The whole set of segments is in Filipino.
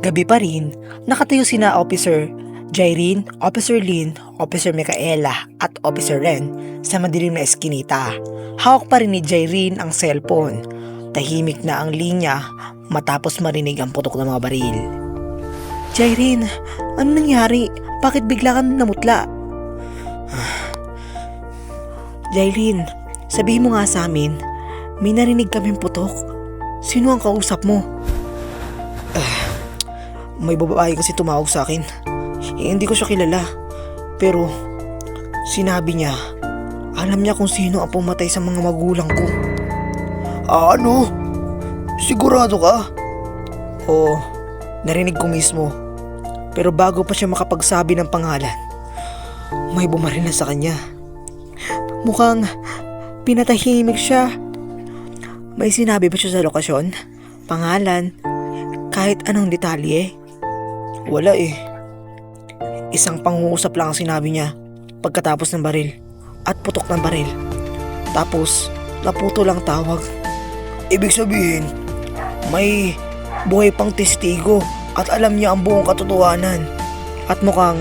Gabi pa rin, nakatayo sina Officer Jairine, Officer Lynn, Officer Micaela at Officer Ren sa madilim na eskinita. Hawak pa rin ni Jairine ang cellphone. Tahimik na ang linya matapos marinig ang putok ng mga baril. Jairine, ano nangyari? Bakit bigla kang namutla? Jairine, sabihin mo nga sa amin, may narinig kaming putok. Sino ang kausap mo? May babae kasi tumawag sa akin. Hindi ko siya kilala. Pero sinabi niya, alam niya kung sino ang pumatay sa mga magulang ko. Ano? Sigurado ka? Oo, narinig ko mismo. Pero bago pa siya makapagsabi ng pangalan, may bumaril na sa kanya. Mukhang pinatahimik siya. May sinabi ba siya sa lokasyon, pangalan, kahit anong detalye? Wala eh. Isang pangungusap lang ang sinabi niya pagkatapos ng baril at putok ng baril. Tapos naputo lang tawag. Ibig sabihin, may buhay pang testigo at alam niya ang buong katotohanan. At mukhang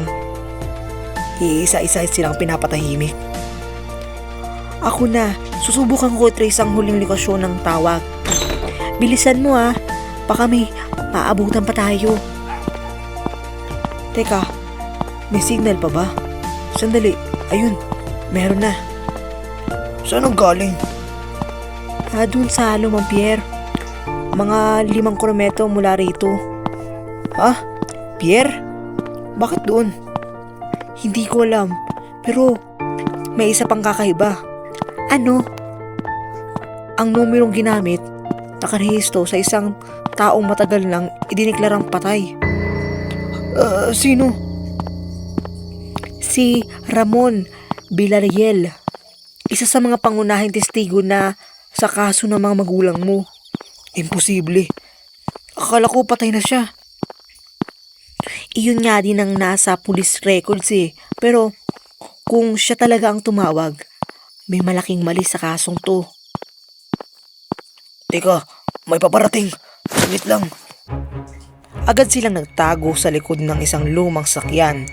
iisa-isa silang pinapatahimik. Ako na, susubukan ko i-trace ang huling lokasyon ng tawag. Bilisan mo baka may maabutan pa tayo. Teka, may signal pa ba? Sandali, ayun, meron na. Saan ang galing? Dun sa Lumang Pier. Mga 5 kilometro mula rito. Ha? Pier? Bakit doon? Hindi ko alam, pero may isa pang kakaiba. Ano? Ang numerong ginamit, nakarehistro sa isang taong matagal nang idineklarang patay. Sino? Si Ramon Villarreal, isa sa mga pangunahing testigo na sa kaso ng mga magulang mo. Imposible. Akala ko patay na siya. Iyon nga din ang nasa police records Pero kung siya talaga ang tumawag, may malaking mali sa kasong to. Teka, may paparating. Saglit lang. Agad silang nagtago sa likod ng isang lumang sakyan.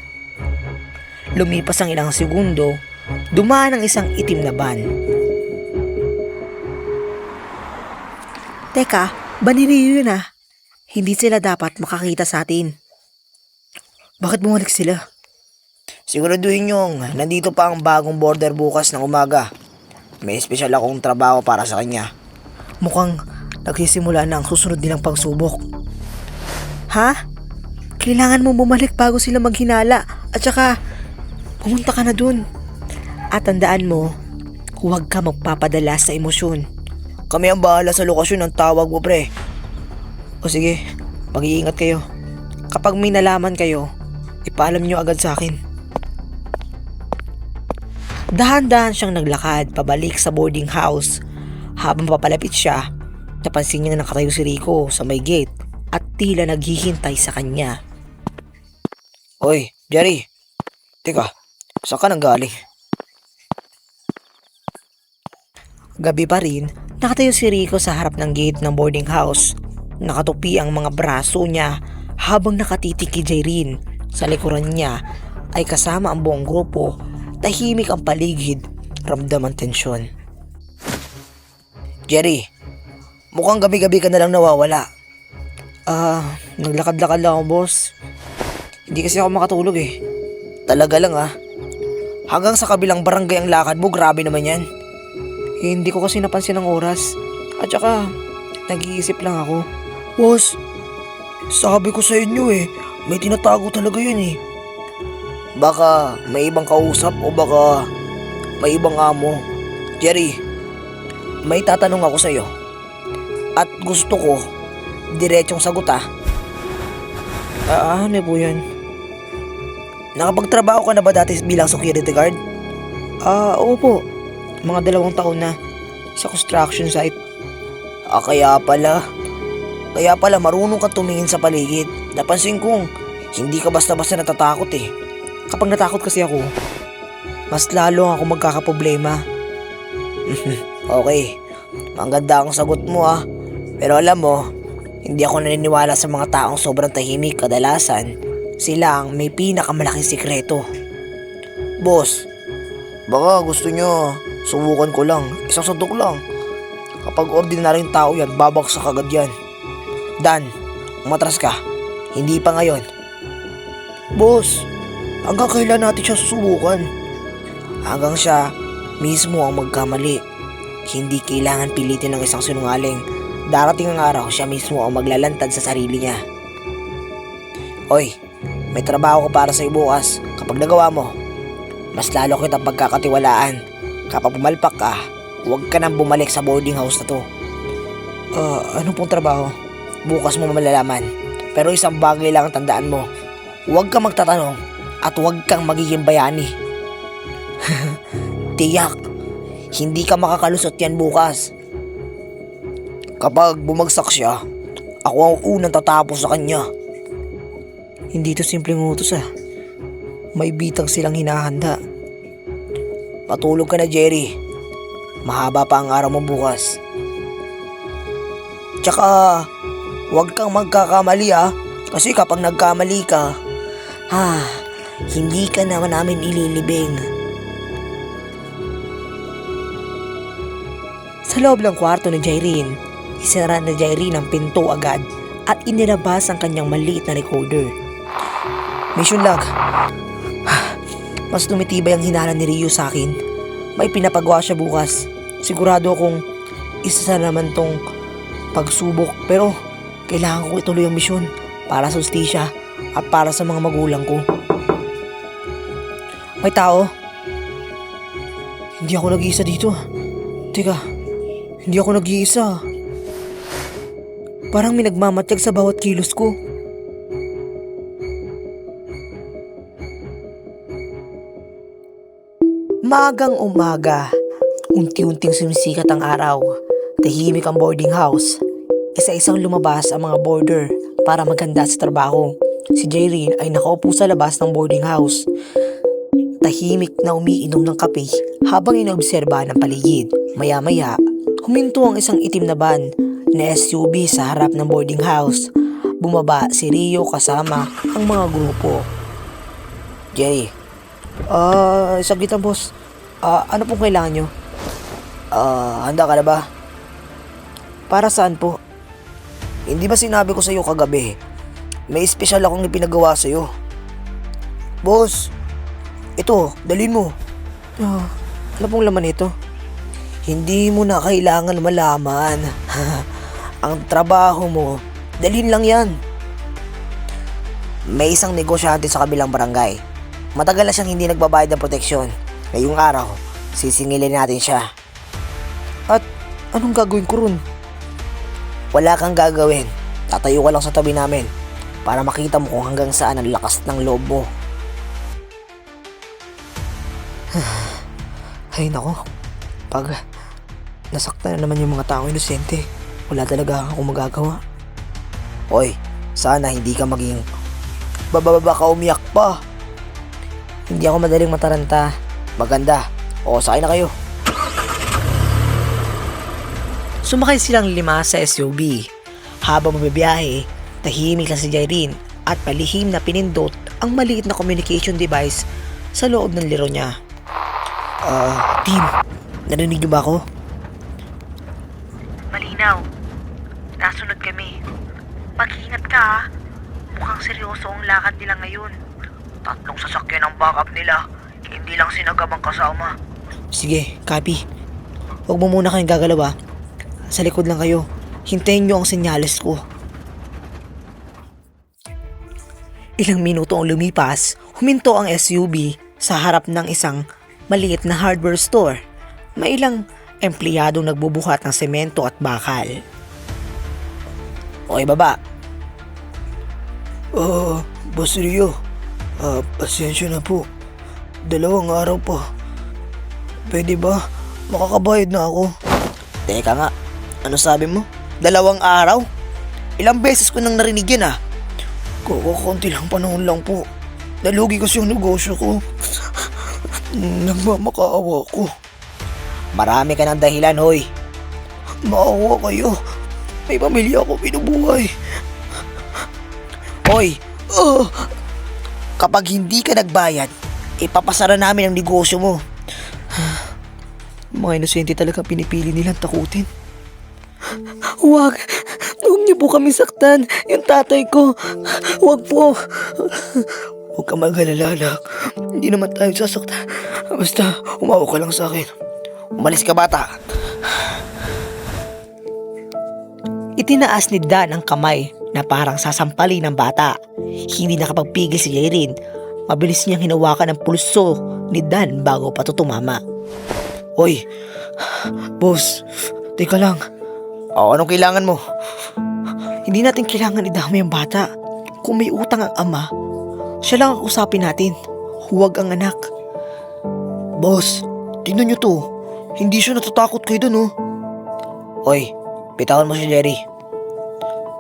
Lumipas ang ilang segundo, dumaan ang isang itim na van. Teka, baniriyo yun Hindi sila dapat makakita sa atin. Bakit bumalik sila? Siguraduhin yung nandito pa ang bagong border bukas ng umaga. May espesyal akong trabaho para sa kanya. Mukhang nagsisimula na ang susunod nilang pagsubok. Ha? Kailangan mo bumalik bago sila maghinala at saka pumunta ka na dun. At tandaan mo, huwag ka magpapadala sa emosyon. Kami ang bahala sa lokasyon ng tawag mo, pre. O sige, mag-iingat kayo. Kapag may nalaman kayo, ipaalam nyo agad sa akin. Dahan-dahan siyang naglakad pabalik sa boarding house. Habang papalapit siya, napansin niya na nakatayo si Rico sa may gate at tila naghihintay sa kanya. Oy, Jerry. Teka, saan ka nanggaling? Gabi pa rin, nakatayo si Rico sa harap ng gate ng boarding house. Nakatupi ang mga braso niya habang nakatitig kay Jairine. Sa likuran niya ay kasama ang buong grupo. Tahimik ang paligid, ramdam ang tensyon. Jerry, mukhang gabi-gabi ka na lang nawawala. Naglakad-lakad lang ako, boss. Hindi kasi ako makatulog Talaga lang Hanggang sa kabilang barangay ang lakad mo, grabe naman yan. Hindi ko kasi napansin ang oras. At saka, nag-iisip lang ako. Boss, sabi ko sa inyo may tinatago talaga yun Baka may ibang kausap o baka may ibang amo. Jerry, may tatanong ako sa'yo. At gusto ko, diretsong sagot Ano po yan? Nakapagtrabaho ka na ba dati bilang security guard? Opo. Mga 2 taon na sa construction site. Kaya pala marunong ka tumingin sa paligid. Napansin kong hindi ka basta-basta natatakot Kapag natakot kasi ako, mas lalo ako magkakaproblema. Okay, maganda ang sagot mo Pero alam mo, Hindi ako naniniwala sa mga taong sobrang tahimik. Kadalasan, sila ang may pinakamalaking sikreto. Boss, baka gusto nyo subukan ko lang. Isang sandok lang. Kapag ordinaryong tao yan, babagsak agad yan. Dan, umatras ka. Hindi pa ngayon. Boss, hanggang kailan natin siya susubukan? Hanggang siya mismo ang magkamali. Hindi kailangan pilitin ng isang sinungaling. Darating ang araw, siya mismo ang maglalantad sa sarili niya. Oy, may trabaho ko para sa bukas. Kapag nagawa mo, mas lalo kitang pagkakatiwalaan. Kapag pumalpak ka, huwag ka nang bumalik sa boarding house na to. Ano pong trabaho? Bukas mo malalaman. Pero isang bagay lang ang tandaan mo. Huwag kang magtatanong at huwag kang magiging bayani. Tiyak, hindi ka makakalusot yan bukas. Kapag bumagsak siya, ako ang unang tatapos sa kanya. Hindi to simpleng utos May bitag silang hinahanda. Patulog ka na, Jerry. Mahaba pa ang araw mo bukas. Tsaka, huwag kang magkakamali kasi kapag nagkamali ka, hindi ka naman namin ililibing. Sa loob ng kwarto ni Jairine, isara na Jairine ang pinto agad at inilabas ang kanyang maliit na recorder. Mission log. Mas tumitibay ang hinala ni Rio sa akin. May pinapagawa siya bukas. Sigurado akong isa naman tong pagsubok, pero kailangan ko ituloy ang misyon para sa hustisya at para sa mga magulang ko. May tao? Hindi ako nag-iisa dito. Teka, hindi ako nag-iisa. Parang may nagmamatyag sa bawat kilos ko. Magang umaga, unti-unting sumisikat ang araw. Tahimik ang boarding house. Isa-isang lumabas ang mga boarder para maganda sa trabaho. Si Jairine ay nakaupo sa labas ng boarding house. Tahimik na umiinom ng kape habang inoobserba ng paligid. Maya-maya, huminto ang isang itim na van na SUV sa harap ng boarding house. Bumaba si Rio kasama ang mga grupo. Jerry, saglit lang boss. Ano pong kailangan nyo? Handa ka na ba? Para saan po? Hindi ba sinabi ko sa'yo kagabi? May espesyal akong ipinagawa sa'yo. Boss, ito, dalhin mo. Ano pong laman ito? Hindi mo na kailangan malaman. Ang trabaho mo, dalhin lang yan. May isang negosyante sa kabilang barangay. Matagal na siyang hindi nagbabayad ng proteksyon. Ngayong araw, sisingilin natin siya. At anong gagawin ko ron? Wala kang gagawin. Tatayo ka lang sa tabi namin para makita mo kung hanggang saan ang lakas ng loob mo. Ay nako, pag nasaktan na naman yung mga taong inosente, wala talaga akong magagawa. Hoy, sana hindi ka maging bababa ka umiyak pa. Hindi ako madaling mataranta. Maganda. O, sakay na kayo. Sumakay silang 5 sa SUV. Habang mabibiyahe, tahimik lang si Jairine at palihim na pinindot ang maliit na communication device sa loob ng liro niya. Team, narinig niyo ba ako? Malinaw. Nasunod kami. Mag-ingat ka Mukhang seryoso ang lakad nila ngayon. 3 sasakyan ang backup nila. Hindi lang sinagabang kasama. Sige, copy. Huwag mo muna kayong gagalaw. Sa likod lang kayo. Hintayin nyo ang senyales ko. Ilang minuto ang lumipas, huminto ang SUV sa harap ng isang maliit na hardware store. May ilang empleyadong nagbubuhat ng semento at bakal. Okay, baba. Boss Rio, pasensya na po. 2 araw pa. Pwede ba? Makakabayad na ako. Teka nga, ano sabi mo? 2 araw? Ilang beses ko nang narinig yan Konti lang panahon lang po. Nalugi kasi yung negosyo ko. Nagmamakaawa ko. Marami ka ng dahilan, hoy. Maawa kayo. May pamilya ako binubuhay. Hoy! Kapag hindi ka nagbayad, ipapasara namin ang negosyo mo. Mga inosente talaga pinipili nilang takutin. Huwag niyo po kami saktan. Yung tatay ko. Huwag po. Huwag ka mag-alala, anak. Hindi naman tayo sasaktan. Basta, umawa ka lang sa akin. Umalis ka, bata. Itinaas ni Dan ang kamay na parang sasampalin ng bata. Hindi nakapagpigil si Jaylin. Mabilis niyang hinawakan ang pulso ni Dan bago pa ito tumama. Hoy, boss, teka lang. Anong kailangan mo? Hindi natin kailangan idamay ang bata. Kung may utang ang ama, siya lang ang usapin natin. Huwag ang anak. Boss, tingnan niyo to. Hindi siya natatakot kayo dun, oh. Hoy, bitawan mo si Jerry.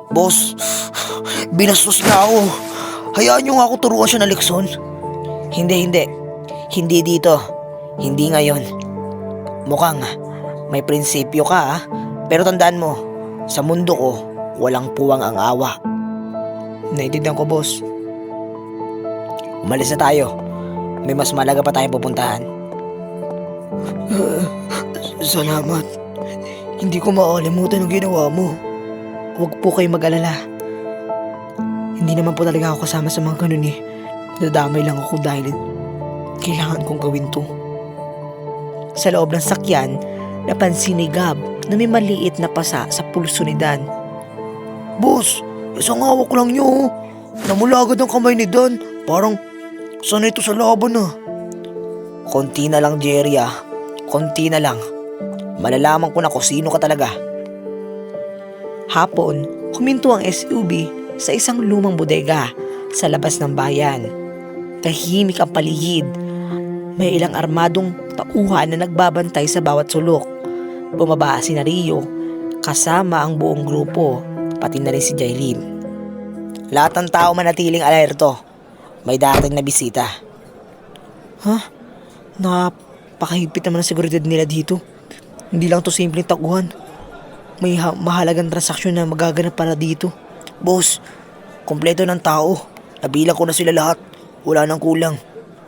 Boss, binastos niya ako. Hayaan niyo nga ako turuan siya ng leksyon. Hindi. Hindi dito. Hindi ngayon. Mukhang may prinsipyo ka, ah. Pero tandaan mo, sa mundo ko, walang puwang ang awa. Naiintindihan ko, boss. Umalis na tayo. May mas malaga pa tayong pupuntahan. Salamat. Hindi ko makalimutan ang ginawa mo. Huwag po kayo mag-alala. Hindi naman po talaga ako kasama sa mga ganun eh. Nadamay lang ako dahil kailangan kong gawin to. Sa loob ng sakyan, napansin ni Gab na may maliit na pasa sa pulso ni Dan. Boss, isang hawak lang niyo, oh. Namula agad ang kamay ni Dan. Parang sanay ito sa laban, ah. Konti na lang, Jerry, ah. Konti na lang. Malalaman ko na kung sino ka talaga. Hapon, huminto ang SUV sa isang lumang bodega sa labas ng bayan. Tahimik ang paligid. May ilang armadong tauhan na nagbabantay sa bawat sulok. Bumaba si Rio kasama ang buong grupo, pati na rin si Jaylin. Lahat ng tao manatiling alerto. May dating na bisita. Napakahigpit naman ang seguridad nila dito. Hindi lang to simpleng takuhan. May mahalagang transaksyon na magaganap para dito. Boss, kompleto ng tao. Nabilang ko na sila lahat. Wala nang kulang.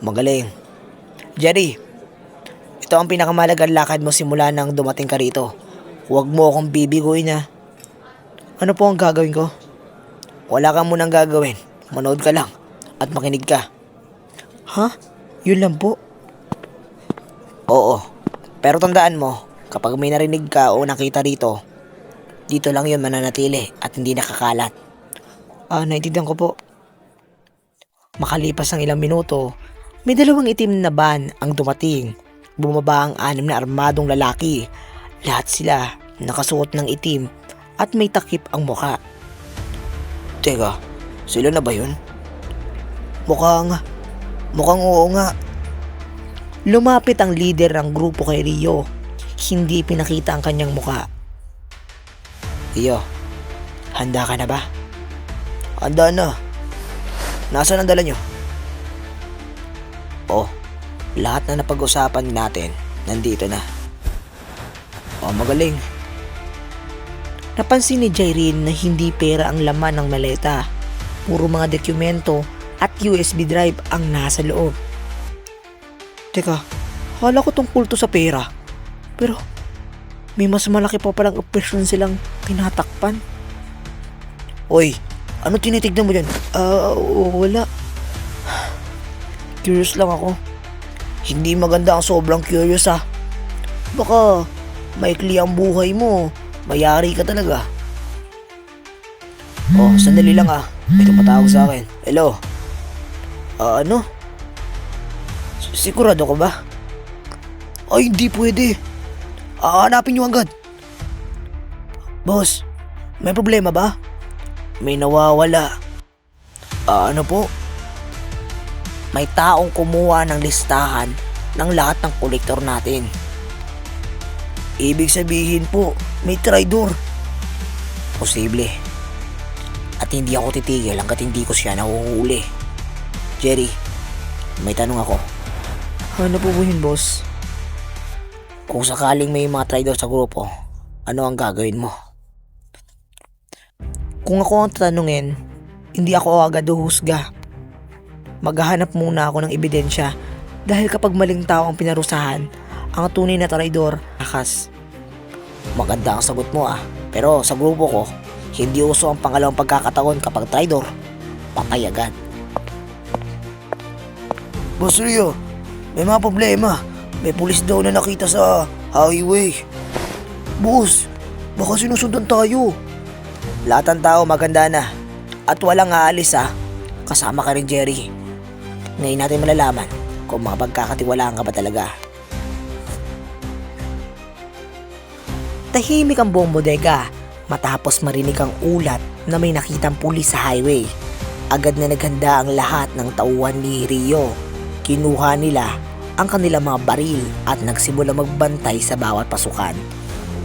Magaling. Jerry, ito ang pinakamahalagang lakad mo simula nang dumating ka rito. Huwag mo akong bibiguin, ha. Ano po ang gagawin ko? Wala kang munang gagawin. Manood ka lang at makinig ka. Ha? Yun lang po? Oo. Pero tandaan mo, kapag may narinig ka o nakita rito, dito lang yun mananatili at hindi nakakalat. Naintindihan ko po. Makalipas ang ilang minuto, may dalawang itim na van ang dumating. Bumaba ang 6 na armadong lalaki. Lahat sila nakasuot ng itim at may takip ang muka. Teka, sila na ba yun? Mukhang oo nga. Lumapit ang leader ng grupo kay Rio. Hindi pinakita ang kanyang muka. Rio, handa ka na ba? Handa na. Nasaan ang dala nyo? Lahat na napag-usapan natin, nandito na. Magaling. Napansin ni Jaylin na hindi pera ang laman ng maleta. Puro mga dokumento at USB drive ang nasa loob. Teka, akala ko tungkol to sa pera. Pero may mas malaki pa palang operasyon silang tinatakpan. Oy, ano tinitignan mo dyan? Wala. Curious lang ako. Hindi maganda ang sobrang curious, ha. Baka maikli ang buhay mo. Mayari ka talaga. Sandali lang, ha. May tumatawag sa akin. Hello? Ano? Sigurado ka ba? Ay, hindi pwede. Hanapin niyo agad. Boss, may problema ba? May nawawala. Ano po? May taong kumuha ng listahan ng lahat ng kolektor natin. Ibig sabihin po, may traidor. Posible. At hindi ako titigil hanggat hindi ko siya nahuhuli. Jerry, may tanong ako. Ano po yun, boss? Kung sakaling may mga traidor sa grupo, ano ang gagawin mo? Kung ako ang tatanungin, hindi ako agad huhusga. Maghahanap muna ako ng ebidensya dahil kapag maling tao ang pinarusahan, ang tunay na traidor, akas. Maganda ang sagot mo pero sa grupo ko, hindi uso ang pangalawang pagkakataon kapag traidor, patay agad. Boss Rio, may mga problema. May pulis daw na nakita sa highway. Boss, baka sinusundan tayo. Lahat ng tao maganda na at walang aalis kasama ka rin Jerry. Ngayon natin malalaman kung mapagkakatiwalaan ka ba talaga. Tahimik ang buong bodega matapos marinig ang ulat na may nakitang pulis sa highway. Agad na naghanda ang lahat ng tauhan ni Rio. Kinuha nila ang kanilang mga baril at nagsimula magbantay sa bawat pasukan.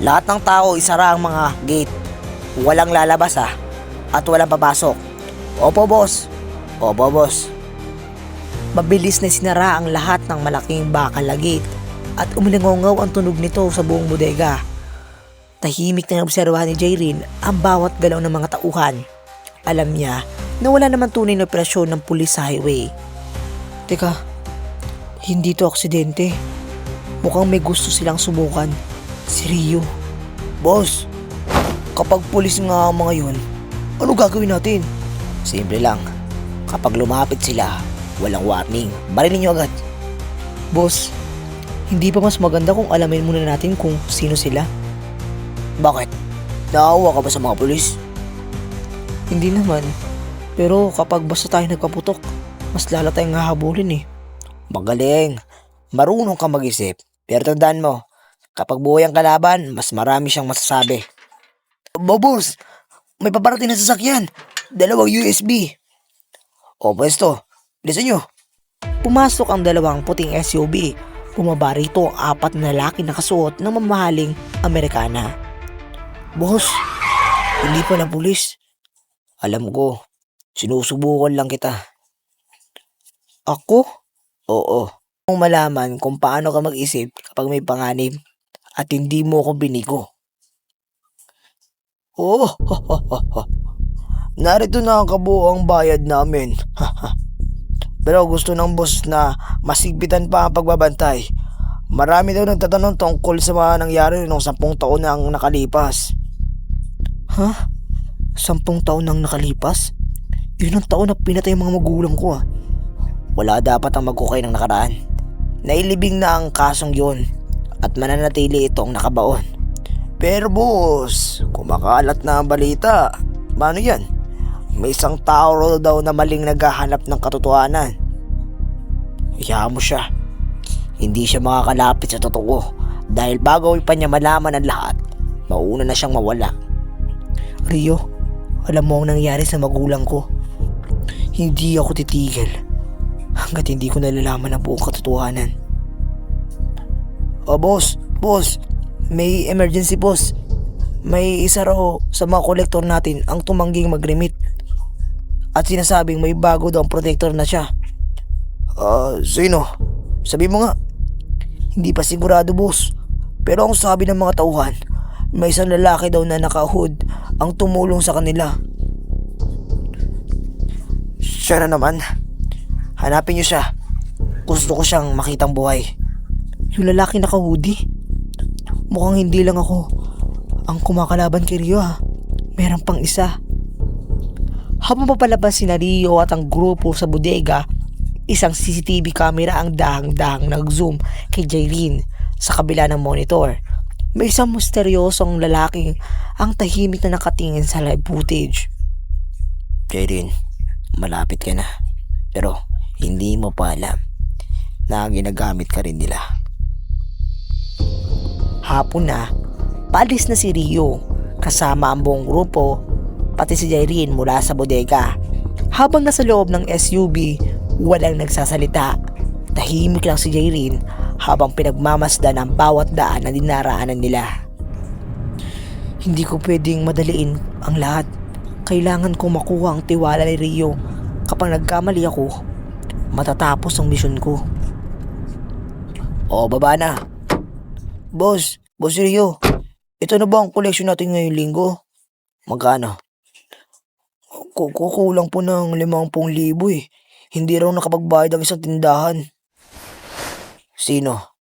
Lahat ng tao isara ang mga gate. Walang lalabas at walang papasok. Opo boss. Opo boss. Mabilis na sinara ang lahat ng malaking bakal na gate at umilingongaw ang tunog nito sa buong bodega. Tahimik na obserbahan ni Jaylin ang bawat galaw ng mga tauhan. Alam niya na wala naman tunay na operasyon ng pulis sa highway. Teka, hindi to aksidente. Mukhang may gusto silang subukan. Si Rio. Boss, kapag pulis nga ang mga yun, ano gagawin natin? Simple lang. Kapag lumapit sila, walang warning, barilin nyo agad. Boss, hindi ba mas maganda kung alamin muna natin kung sino sila? Bakit? Naawa ka ba sa mga pulis? Hindi naman. Pero kapag basta tayo nagpaputok, mas lala tayong hahabulin. Magaling. Marunong ka mag-isip. Pero tandaan mo, kapag buhay ang kalaban, mas marami siyang masasabi. Boss, may paparating na sasakyan. 2 USB. O pwesto, bilisan nyo. Pumasok ang 2 puting SUV. Bumaba rito ang 4 na lalaki nakasuot ng mamahaling Amerikana. Boss, hindi pa na pulis. Alam ko, sinusubukan lang kita. Ako? Oo. Kung malaman kung paano ka mag-isip kapag may panganib at hindi mo ako binigo. Oh, narito na ang kabuuang bayad namin. Pero gusto ng boss na masigpitan pa ang pagbabantay. Marami daw nagtatanong tungkol sa mga nangyari noong 10 taon na ang nakalipas. 10 taon nang nakalipas? Yun ang taon na pinatay ang mga magulang ko. Wala dapat ang magkukay ng nakaraan. Nailibing na ang kasong yun at mananatili itong nakabaon. Pero boss, kumakalat na ang balita. Paano yan? May isang tao daw na maling naghahanap ng katotohanan. Hayaan mo siya. Hindi siya makakalapit sa totoo dahil bago pa niya malaman ang lahat, mauna na siyang mawala. Rio, alam mo ang nangyari sa magulang ko. Hindi ako titigil hanggat hindi ko nalalaman ang buong katotohanan. Boss, may emergency boss. May isa raw sa mga kolektor natin ang tumangging mag-remit at sinasabing may bago daw ang protector na siya. Sino? Sabi mo nga. Hindi pa sigurado boss, pero ang sabi ng mga tauhan, may isang lalaki daw na naka-hood ang tumulong sa kanila. Siya na naman. Hanapin niyo siya. Gusto ko siyang makitang buhay. Yung lalaki naka-hoodie? Mukhang hindi lang ako ang kumakalaban kay Rio Meron pang isa. Habang papalabas si Rio at ang grupo sa bodega, isang CCTV camera ang dahang-dahang nag-zoom kay Jaylin sa kabila ng monitor. May isang misteryosong lalaki ang tahimik na nakatingin sa live footage. Jaylin, malapit ka na. Pero hindi mo pa alam na ginagamit ka rin nila. Hapon na, paalis na si Rio kasama ang buong grupo, pati si Jaylin mula sa bodega. Habang nasa loob ng SUV, walang nagsasalita. Tahimik lang si Jaylin habang pinagmamasdan ang bawat daan na dinaraanan nila. Hindi ko pwedeng madaliin ang lahat. Kailangan ko makuha ang tiwala ni Rio. Kapag nagkamali ako, matatapos ang misyon ko. Baba na. Boss Rio, ito na ba ang koleksyon natin ngayong linggo? Magkano? Kukulang po ng 50,000 eh. Hindi raw nakapagbayad ang isang tindahan. Sino?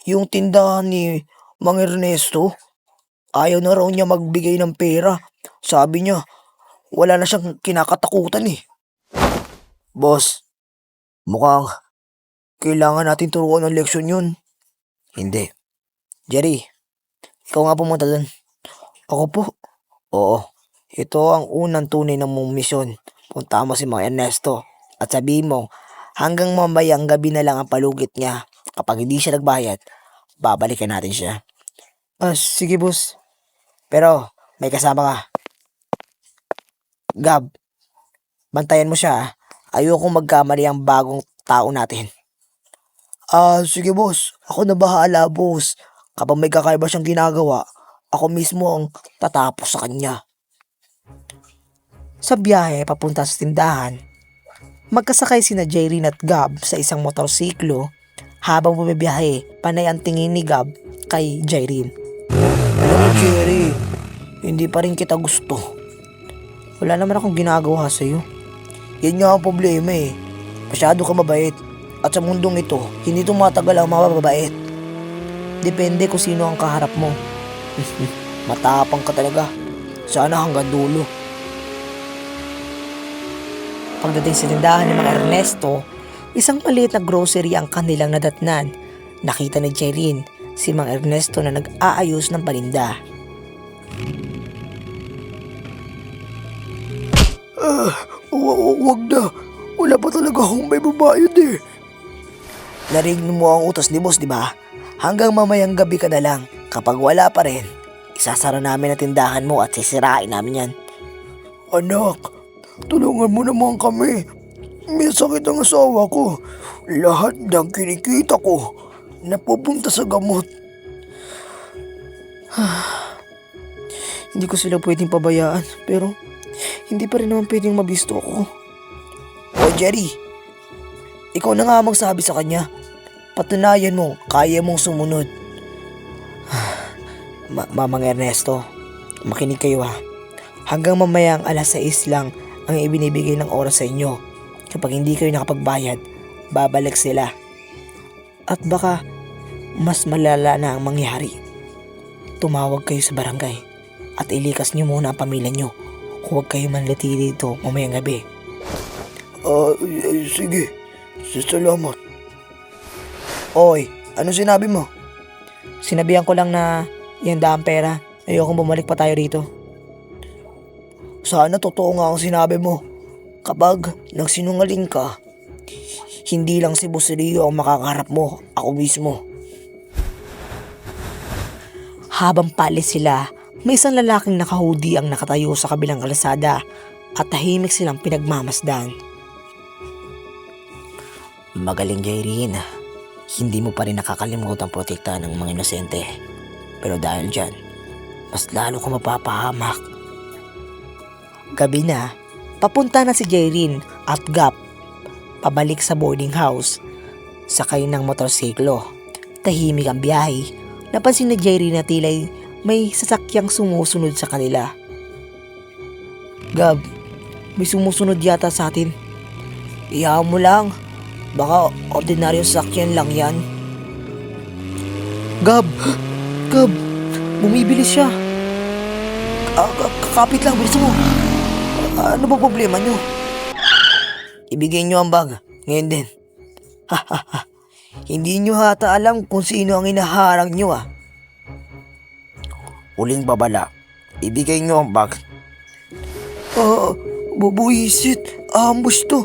Yung tindahan ni Mang Ernesto? Ayaw na raw niya magbigay ng pera. Sabi niya, wala na siyang kinakatakutan eh. Boss, mukhang kailangan natin turuan ng leksyon yun. Hindi. Jerry, ikaw nga pumunta dun. Ako po? Oo. Ito ang unang tunay na mong misyon. Punta mo si Mang Ernesto at sabihin mo, hanggang mamayang gabi na lang ang palugit niya. Kapag hindi siya nagbayad, babalikan natin siya. Sige boss. Pero, may kasama ka. Gab, bantayan mo siya. Ayokong magkamali ang bagong tao natin. Sige boss. Ako na bahala boss. Kapag may kakaiba siyang ginagawa, ako mismo ang tatapos sa kanya. Sa biyahe papunta sa tindahan, magkasakay sina Jaylin at Gab sa isang motorsiklo. Habang bumibiyahe, panay ang tingin ni Gab kay Jaylin. Alam mo Jerry, hindi pa rin kita gusto. Wala naman akong ginagawa sa'yo. Yan nga ang problema eh. Masyado ka mabait. At sa mundong ito, hindi tumatagal ang mababait. Depende kung sino ang kaharap mo. Matapang ka talaga. Sana hanggang dulo. Pagdating sa tindahan ni Mang Ernesto, isang maliit na grocery ang kanilang nadatnan. Nakita ni Jaylin si Mang Ernesto na nag-aayos ng paninda. Wag na. Wala pa talaga akong may babayad eh. Narinig mo ang utos ni boss, di ba? Hanggang mamayang gabi ka na lang. Kapag wala pa rin, isasara namin ang tindahan mo at sisirain namin yan. Anak, tulungan mo naman kami. May sakit ang asawa ko. Lahat ng kinikita ko napupunta sa gamot. Hindi ko sila pwedeng pabayaan, pero hindi pa rin naman pwedeng mabisto ako. O Jerry, ikaw na nga magsabi sa kanya. Patunayan mo, kaya mong sumunod. Mang Ernesto, makinig kayo ha. Hanggang mamayang 6:00 lang ang ibinibigay ng oras sa inyo. Kapag hindi kayo nakapagbayad, babalik sila. At baka mas malala na ang mangyari. Tumawag kayo sa barangay at ilikas niyo muna ang pamilya niyo. Huwag kayo manlatili dito mamayang gabi. Sige. Salamat. Oy, ano sinabi mo? Sinabihan ko lang na yan daang pera. Ayokong bumalik pa tayo rito. Sana totoo nga ang sinabi mo. Kapag nagsinungaling ka, hindi lang si Boss Rio ang makakaharap mo, ako mismo. Habang palis sila, may isang lalaking nakahoodie ang nakatayo sa kabilang kalsada at tahimik silang pinagmamasdan. Magaling Jaylin, hindi mo pa rin nakakalimutan protektahan ng mga inosente. Pero dahil dyan, mas lalo ka mapapahamak. Gabi na, papunta na si Jaylin at Gap pabalik sa boarding house. Sakay ng motorsiklo. Tahimik ang biyahe. Napansin ni Jaylin na tila'y may sasakyang sumusunod sa kanila. Gab, may sumusunod yata sa atin. Iyaw mo lang. Baka ordinaryong sasakyan lang yan. Gab! Bumibilis siya. Kakapit lang, bilis mo. Ano ba problema nyo? Ibigay nyo ang bag. Ngayon din. Hindi nyo hata alam kung sino ang inaharang nyo ah. Uling babala. Ibigay nyo ang bag. Bubuisit. Ambush to.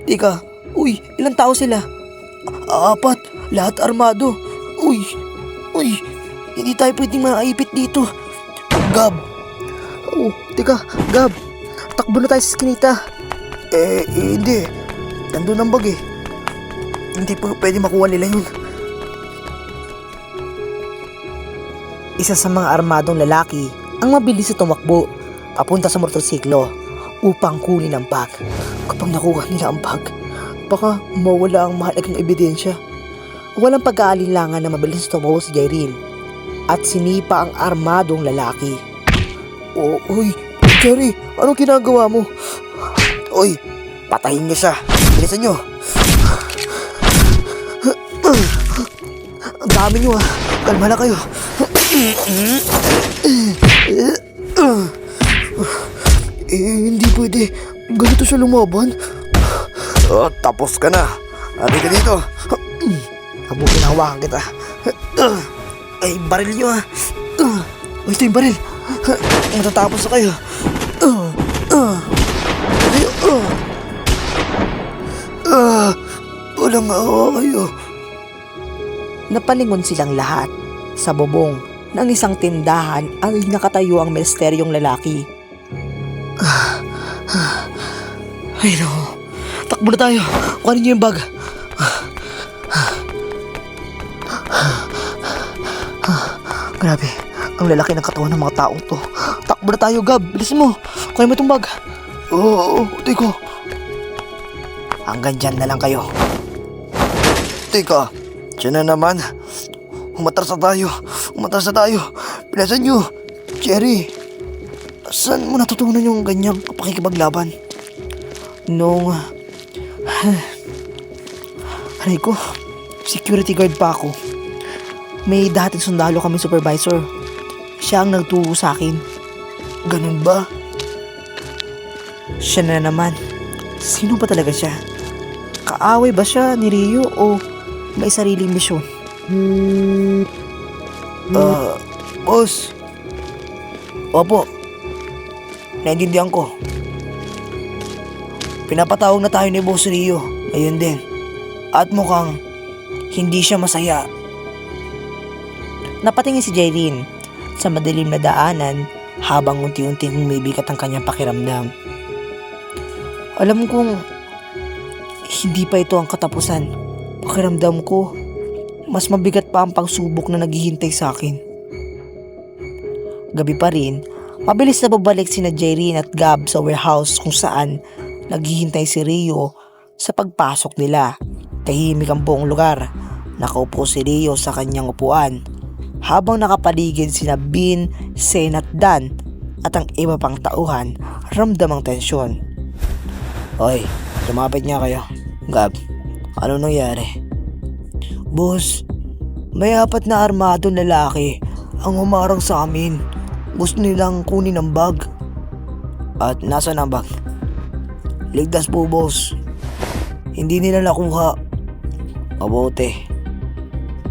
Teka, uy, ilang tao sila? 4. Lahat armado. Uy, hindi tayo pwedeng maipit dito. Gab. Teka, Gab. Takbo na tayo sa skinita. Hindi. Nandun ang bag eh. Hindi pa pwede makuha nila yun. Isa sa mga armadong lalaki ang mabilis na tumakbo papunta sa motorsiklo upang kunin ang bag. Kapag nakuha nila ang bag, baka mawala ang mahalagang ebidensya. Walang pag-aalinlangan na mabilis na tumakbo si Jaylin at sinipa ang armadong lalaki. Uy, Jerry, anong ginagawa mo? Oy, patayin niyo siya. Bilisan niyo. Ang dami niyo ah. Kalma na kayo. Hindi pwede. Ganito siya lumaban. Tapos ka na. Abi ka dito. Mabuti na hawakan kita. Ay, baril niyo ah. Ito yung baril. Matatapos na kayo. Walang awa kayo. Napalingon silang lahat. Sa bubong ng isang tindahan ay nakatayo ang misteryong lalaki. Ay no. Takbo na tayo. Kuhanin niyo yung bag. Grabe. Ang lalaki ng katawan ng mga taong to. Takbo na tayo, Gab. Bilisan mo. Kuhanin mo itong bag. Oo, teka. Hanggang dyan na lang kayo. Teka. Diyan na naman. Umatras na tayo. Umatras na tayo. Bilisan nyo. Jerry. Saan mo natutunan yung ganyang pakikipaglaban? Nung... Aray ko. Security guard pa ako. May dating sundalo kami supervisor. Siya ang nagturo sa akin. Ganun ba? Siya na naman. Sino ba talaga siya? Kaaway ba siya ni Rio o may sariling misyon? Boss. Opo. Naintindihan ko. Pinapatawag na tayo ni Boss Rio. Ayun din. At mukhang hindi siya masaya. Napatingin si Jaylene sa madilim na daanan habang unti-unting umibigat ang kanyang pakiramdam. Alam kong hindi pa ito ang katapusan. Pakiramdam ko, mas mabigat pa ang pagsubok na naghihintay sa akin. Gabi pa rin, mabilis na babalik sina Jaylene at Gab sa warehouse kung saan naghihintay si Rio sa pagpasok nila. Tahimik ang buong lugar. Nakaupo si Rio sa kanyang upuan habang nakapaligid sina Bin, Sen at Dan at ang iba pang tauhan. Ramdam ang tensyon. Hoy, lumapit niya kayo. Gab, ano nangyari? Boss, may 4 na armadong lalaki ang humarang sa amin. Gusto nilang kunin ang bag. At nasaan ang bag? Ligtas po, boss. Hindi nila nakuha. Mabuti.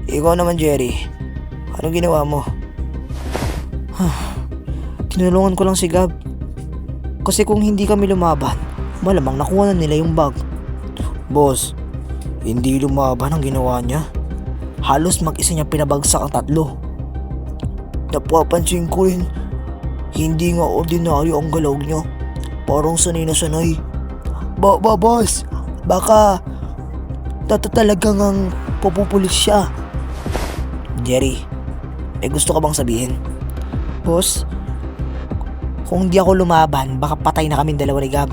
Ikaw naman, Jerry. Anong ginawa mo? Tinulungan ko lang si Gab. Kasi kung hindi kami lumaban, malamang nakuha na nila yung bag. Boss, hindi lumaban ang ginawa niya. Halos mag-isa niya pinabagsak ang 3. Napapansin ko rin, hindi nga ordinaryo ang galaw niya. Parang sanay na sanay. Boss, baka talagang ang pupupulis siya. Jerry, may gusto ka bang sabihin? Boss, kung di ako lumaban, baka patay na kaming dalawa ni Gab.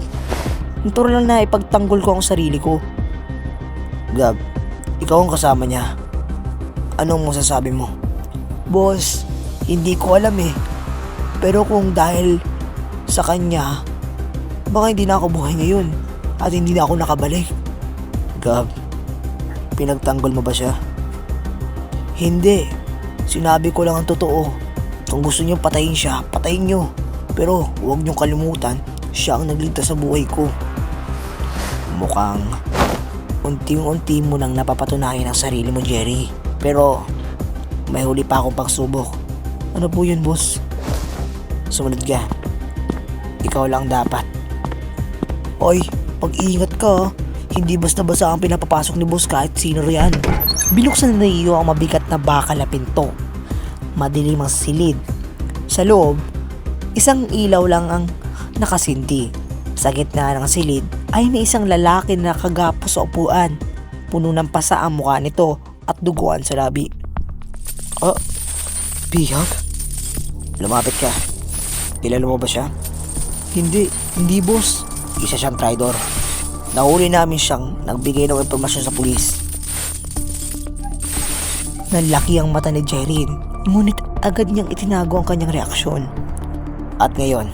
Natural lang na ipagtanggol ko ang sarili ko. Gab, ikaw ang kasama niya. Anong masasabi mo? Boss, hindi ko alam eh. Pero kung dahil sa kanya, baka hindi na ako buhay ngayon at hindi na ako nakabalik. Gab, pinagtanggol mo ba siya? Hindi. Sinabi ko lang ang totoo. Kung gusto niyo patayin siya, patayin niyo. Pero huwag niyong kalimutan, siya ang nagligtas sa buhay ko. Mukhang unti-unti mo nang napapatunayan ang sarili mo, Jerry. Pero may huli pa akong pagsubok. Ano po yun, boss? Sumunod ka. Ikaw lang dapat. Oy, pag-iingat ka. Hindi basta-basta ang pinapapasok ni boss kahit sino riyan. Binuksan na iyo ang mabigat na bakal na pinto. Madilim ang silid. Sa loob, isang ilaw lang ang nakasinti. Sa gitna ng silid ay may isang lalaki na nakagapo sa upuan. Puno ng pasa ang mukha nito at duguan sa labi. Bihag? Lumapit ka. Kilala mo ba siya? Hindi boss. Isa siyang traitor. Nahuli namin siyang nagbigay ng impormasyon sa pulis. Nalaki ang mata ni Jaylene, ngunit agad niyang itinago ang kanyang reaksyon. At ngayon,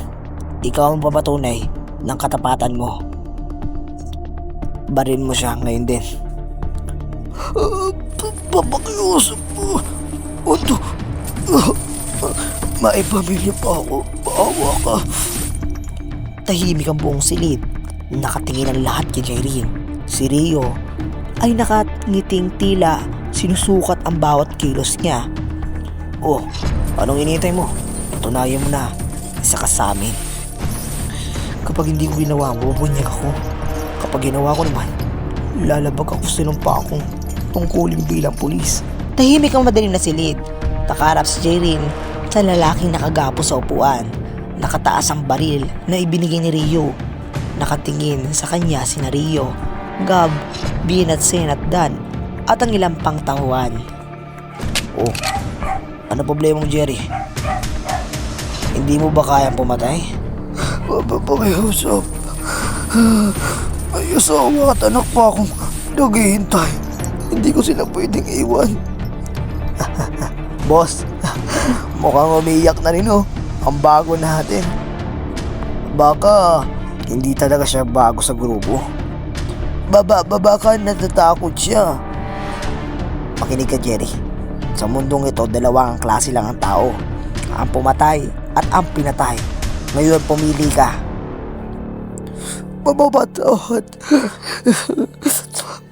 ikaw ang papatunay ng katapatan mo. Baril mo siya ngayon din. Papakiusap mo. Ano? May pamilya pa ako. Paawa ka. Tahimik ang buong silid. Nakatingin ang lahat kay Jaireen. Si Rio ay nakatingiting tila sinusukat ang bawat kilos niya. Oh, anong inintay mo? Patunayan mo na. Isa ka sa amin. Kapag hindi ko ginawa mo, bubunyag ako. Kapag ginawa ko naman, lalabag ako sa pa akong tungkulin bilang pulis. Tahimik ang madaling na silid. Nakaharap si Jaireen sa lalaking nakagapo sa upuan. Nakataas ang baril na ibinigay ni Rio. Nakatingin sa kanya sina Rio, Gab, Bin at Sen at Dan at ang ilang pang tauhan. Oh, ano problema mo, Jerry? Hindi mo ba kayang pumatay? Papakiusap. May asawa at anak pa akong naghihintay. Hindi ko sila pwedeng iwan. Boss, Mukhang umiiyak na rin, oh. Ang bago natin. Baka hindi talaga siya bago sa grupo. Baka natatakot siya. makinig ka, Jerry. Sa mundong ito, dalawang klase lang ang tao. Ang pumatay at ang pinatay. Ngayon, pumili ka. Mapapatawad.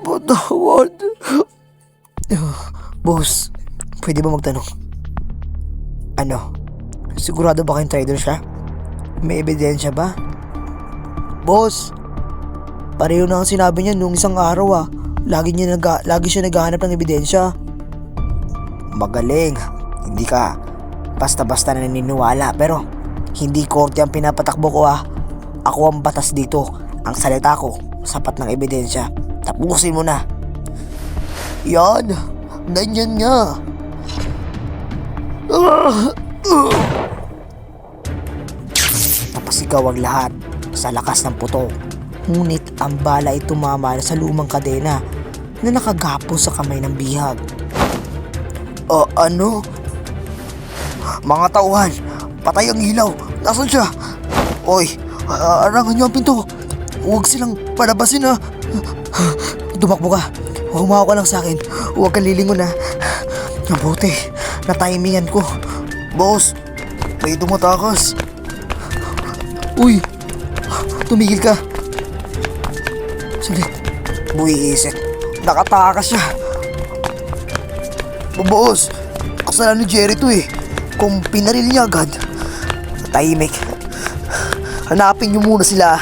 Patawad. Boss, pwede ba magtanong? Ano? Sigurado ba kayong traitor siya? May ebidensya ba? Boss, pareho na ang sinabi niya nung isang araw, ah. Lagi siya naghahanap ng ebidensya. Magaling. Hindi ka basta-basta naniniwala. Pero hindi korte ang pinapatakbo ko, ah. Ako ang batas dito. Ang salita ko, sapat ng ebidensya. Tapusin mo na. Yan, ganyan nga. Napasigaw ang lahat sa lakas ng putok. Ngunit ang bala ay tumama sa lumang kadena na nakagapos sa kamay ng bihag. Ano? Mga tauhan, patay ang ilaw. Nasaan siya? Oy, arangan niyo ang pinto. Huwag silang palabasin, ha. Tumakbo ka. Humawa ka lang sa akin. Huwag kang lilingon, ha. Mabuti, na-timingan ko. Boss, may tumatakas. Uy, tumigil ka. Salit, buwisit. Nakatakas siya. Boss, kasalanan ni Jerry to, eh. Kung pinaril niya agad. Tahimik. Hanapin niyo muna sila.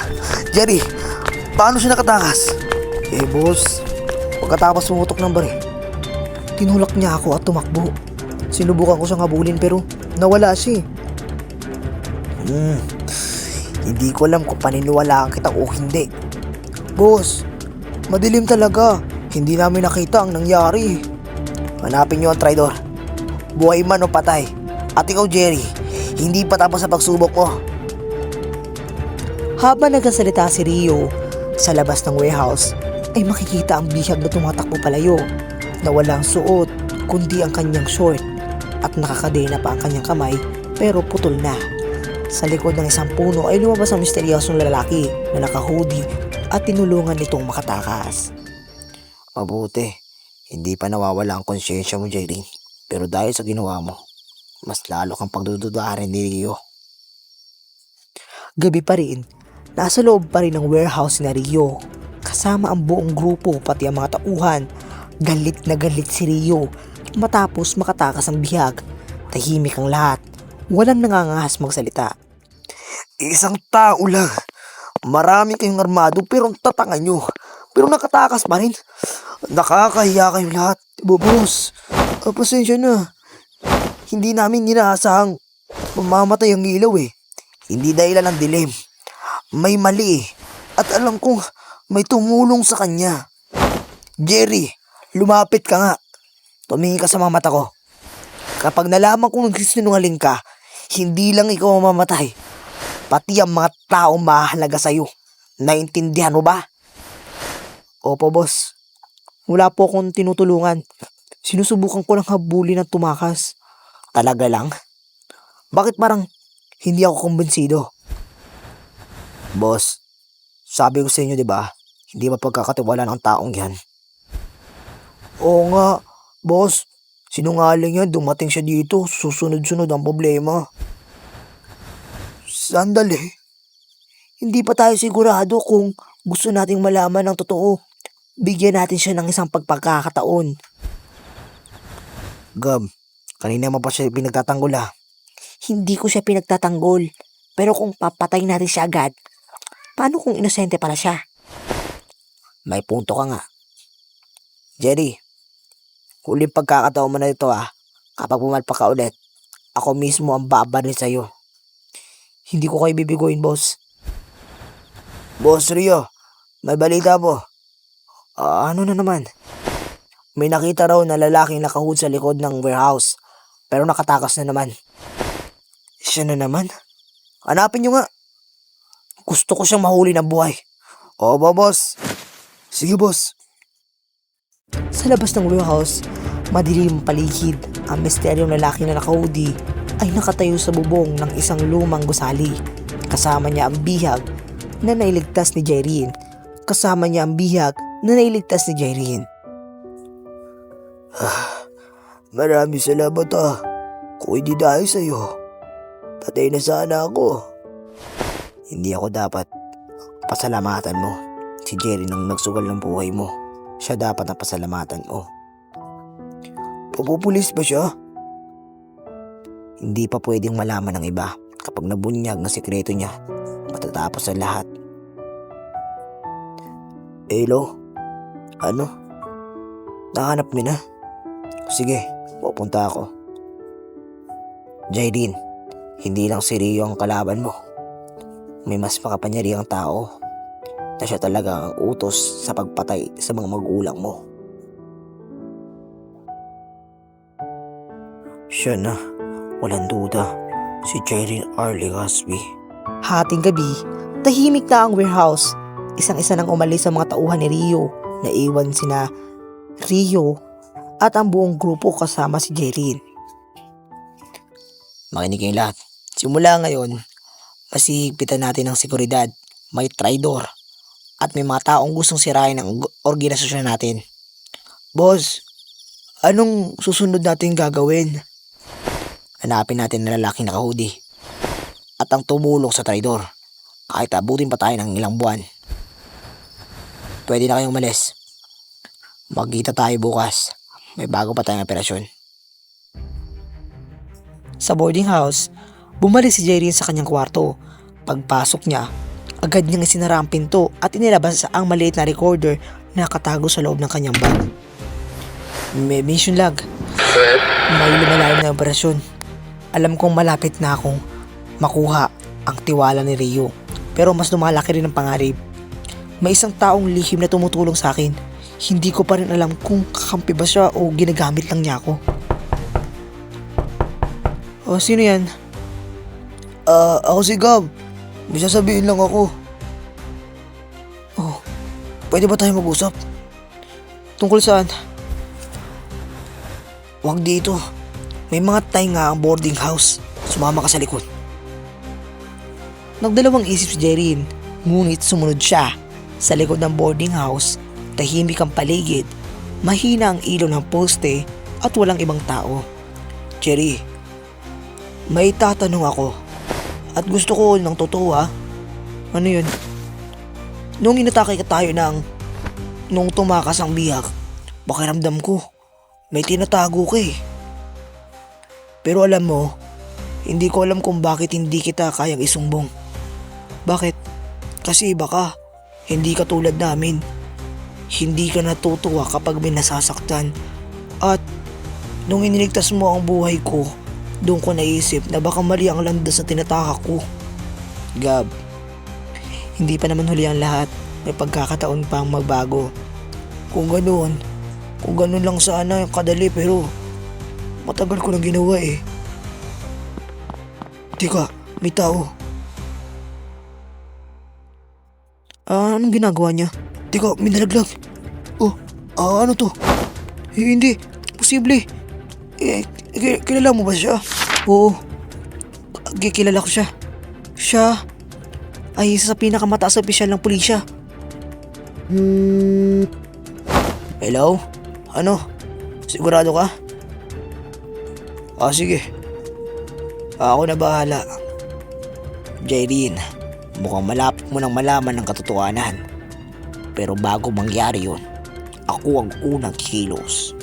Jerry, paano siya nakatakas? Boss, pagkatapos sumutok ng baril, tinulak niya ako at tumakbo. Sinubukan ko siyang habulin pero nawala siya. Hindi ko alam kung paniniwalaan kita o hindi. Boss, madilim talaga. Hindi namin nakita ang nangyari. Hanapin niyo ang traidor. Buhay man o patay. At ikaw, Jerry, hindi pa tapos sa pagsubok mo. Habang nagsasalita si Rio sa labas ng warehouse, ay makikita ang bihag na tumatakbo palayo na walang suot kundi ang kanyang short at nakakadena pa ang kanyang kamay pero putol na. Sa likod ng isang puno ay lumabas ang misteryosong lalaki na naka-hoodie at tinulungan nitong makatakas. Mabuti, hindi pa nawawala ang konsyensya mo, Jaylene. Pero dahil sa ginawa mo, mas lalo kang pagdududahan ni Rio. Gabi pa rin, nasa loob pa rin ng warehouse na Rio. Kasama ang buong grupo pati ang mga tauhan. Galit na galit si Rio matapos makatakas ang bihag. Tahimik ang lahat. Walang nangangahas magsalita. Isang tao lang. Marami kayong armado pero ang tatanga nyo. Pero nakatakas pa rin. Nakakahiya kayong lahat. Boss, pasensya na. Hindi namin inaasahang mamamatay ang ilaw, eh. Hindi dahilan ng dilim. May mali. At alam kong may tumulong sa kanya. Jerry, lumapit ka nga. Tumingin ka sa mga mata ko. Kapag nalaman kong nagsisinungaling ka, hindi lang ikaw ang mamamatay. Pati ang mga taong mahalaga sa'yo. Naintindihan mo ba? Opo, boss. Wala po akong tinutulungan. Sinusubukan ko lang habulin at tumakas. Talaga lang? Bakit parang hindi ako kumbinsido? Boss, sabi ko sa inyo, di ba? Hindi mapagkakatiwala ng taong yan. Oo nga, boss. Sinungaling yan, dumating siya dito, susunod-sunod ang problema. Sandali. Hindi pa tayo sigurado kung gusto nating malaman ng totoo. Bigyan natin siya ng isang pagpagkakataon. Gab, kanina mo pa siya pinagtatanggol ah. Hindi ko siya pinagtatanggol. Pero kung papatay natin siya agad, paano kung inosente pala siya? May punto ka nga. Jerry, huling pagkakataon mo na ito ah. Kapag pumalpak ka ulit, ako mismo ang babarin sa'yo. Hindi ko kayo bibigoyin, boss. Boss Rio, may balita po. Ano na naman? May nakita raw na lalaking nakahood sa likod ng warehouse, pero nakatakas na naman. Siya na naman? Hanapin nyo nga. Gusto ko siyang mahuli ng buhay. Oo ba, boss? Sige, boss. Sa labas ng warehouse, madilim ang paligid. Ang misteryong lalaki na nakahoodie ay nakatayo sa bubong ng isang lumang gusali. Kasama niya ang bihag na nailigtas ni Jaireen. Marami salamat ah. Kung hindi dahil sa'yo, patay na sana ako. Hindi ako dapat pasalamatan mo. Si Jerry nang nagsugal ng buhay mo. Siya dapat ang pasalamatan mo. Pupupulis ba siya? Hindi pa pwedeng malaman ng iba. Kapag nabunyag na sikreto niya, matatapos ang lahat. Hello? Ano? Nahanap mo na? Sige, pupunta ako. Jaireen, hindi lang si Rio ang kalaban mo. May mas makapangyarihang tao na siya talaga ang utos sa pagpatay sa mga magulang mo. Siya na, walang duda, si Jaireen R. Legaspi. Hating gabi, tahimik na ang warehouse. Isang-isa nang umalis sa mga tauhan ni Rio. Naiwan sina Rio at ang buong grupo kasama si Jaireen. Makinig kayong lahat. Simula ngayon, masihigpitan natin ang seguridad. May traidor at may mga taong gustong sirain ang organisasyon natin. Boss, anong susunod natin gagawin? Hanapin natin ang lalaking nakahoodie at ang tumulong sa traidor. Kahit abutin pa tayo ng ilang buwan. Pwede na kayong umalis. Magkita tayo bukas. May bago pa tayong operasyon. Sa boarding house, bumalik si Jaireen sa kanyang kwarto. Pagpasok niya, agad niyang isinara ang pinto at inilabas ang maliit na recorder na nakatago sa loob ng kanyang bag. May mission lag. May lumalalim na operasyon. Alam kong malapit na akong makuha ang tiwala ni Rio. Pero mas lumalaki rin ang pangarap. May isang taong lihim na tumutulong sa akin. Hindi ko pa rin alam kung kakampi ba siya o ginagamit lang niya ako. Sino yan? Ako si Gab. May sasabihin lang ako. Pwede ba tayo mag-usap? Tungkol saan? Huwag dito. May mga tayo nga ang boarding house. Sumama ka sa likod. Nagdalawang isip si Jaireen, ngunit sumunod siya. Sa likod ng boarding house, tahimik ang paligid, mahina ang ilaw ng poste at walang ibang tao. Jerry, may tatanong ako at gusto ko ng totoo ha. Ano yun? Nung inatake ka tayo nung tumakas ang bihag, pakiramdam ko, may tinatago ka eh. Pero alam mo, hindi ko alam kung bakit hindi kita kayang isumbong. Bakit? Kasi iba ka. Hindi ka tulad namin. Hindi ka natutuwa kapag may nasasaktan. At nung iniligtas mo ang buhay ko, doon ko naisip na baka mali ang landas na tinatahak ko. Gab, hindi pa naman huli ang lahat. May pagkakataon pang magbago. Kung ganun lang sana kadali pero matagal ko nang ginawa eh. Teka, may tao. Anong ginagawa niya? Teka, may nalaglag. Ano to? Hindi, posible. Kilala mo ba siya? Oo, kilala ko siya. Siya ay isa sa pinakamataas na opisyal ng pulisya. Hello? Ano? Sigurado ka? Sige. Ako na bahala. Jaylene, mukhang malapit mo nang malaman ang katotohanan. Pero bago mangyari yun, ako ang unang kikilos.